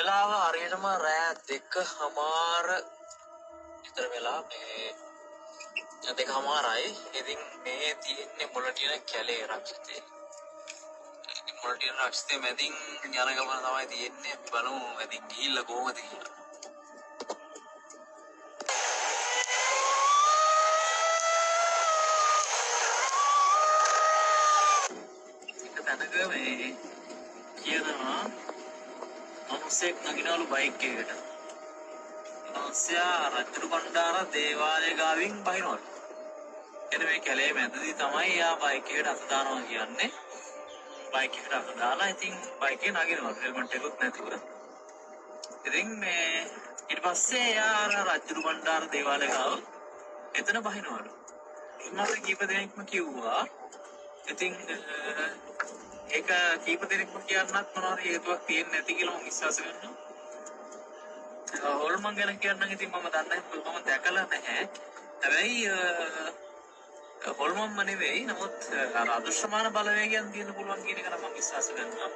වෙලාව හරියටම රෑ 2:00 විතර වෙලා මේ 2:00යි. ඉතින් මේ තියෙන්නේ මොළටින කැලේ රක්ෂිතේ. මොළටින රක්ෂිතේ මැදින් යන ගමන තමයි තියෙන්නේ. අපි බලමු මැදින් ගිහිල්ලා කොහොමද කියලා. එක තැනක මේ කියනවා මිනිස්සෙක් නගිනවලු බයික් එකකට. මිනිස්සයා රජු බණ්ඩාර දේවාලය ගාවින් බහිනවලු. එන මේ කැලේ මැදදී තමයි යා බයික් එකට අත දානවා කියන්නේ. බයික් එකට අත දාලා ඉතින් බයික් එක නගිනවා හෙල්මට් එකක් නැතිව. ඉතින් මේ ඊට පස්සේ යා රජු බණ්ඩාර දේවාලය ගාව එතන බහිනවලු. මට කීප දෙනෙක්ම කිව්වා. ඉතින් ඒක කීප දෙනෙක්ම කියන්නත් මොනවාර හේතුවක් තියෙන්නේ නැති කියලා මම විශ්වාස කරනවා. හොල්මන් ගැන කියන්න ඉතින් මම දන්නේ මම දැකලා නැහැ. හැබැයි හොල්මන්ම නෙවෙයි නමුත් අදෘශ්‍යමාන බලවේගයන් තියෙන්න පුළුවන් කියන එක නම් මම විශ්වාස කරනවා.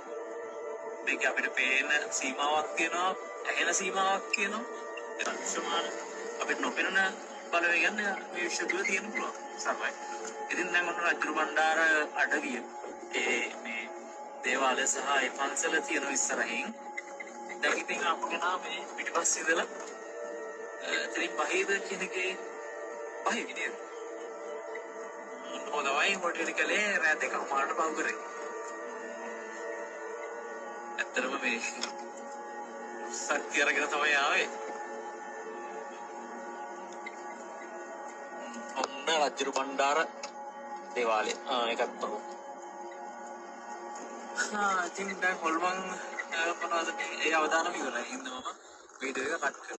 මේක අපිට පේන සීමාවක් තියෙනවා, ඇහෙන සීමාවක් තියෙනවා. ඒ අදෘශ්‍යමාන අපිට නොපෙනෙන බලවේගයන් මේ විශ්ව තුල තියෙන්න පුළුවන්. සමයි. ඉතින් දැන් ඔන්න රජු බණ්ඩාර අඩවිය මේ දේවාලය සහ ඒ පන්සල තියෙන ඉස්සරහින් දැන් ඉතින් අපගේ නාමේ පිටිපස්සේ ඉඳලා ඉතින් බහිද කියන එකේ බහි විදියට මොනවයි හොටෙල් කලේ රෑ 2:00ට පහු කරේ. ඇත්තටම මේ සත්‍ය අරගෙන තමයි ආවේ. ඔන්න රජු බණ්ඩාර දේවාලය. ඒකත් බහුව. ඉතින් දැන් හොල්මන් මොනවද ඒ අවදානම ඉවරයි. හින්දා මම වීඩියෝ එක කට් කරනවා.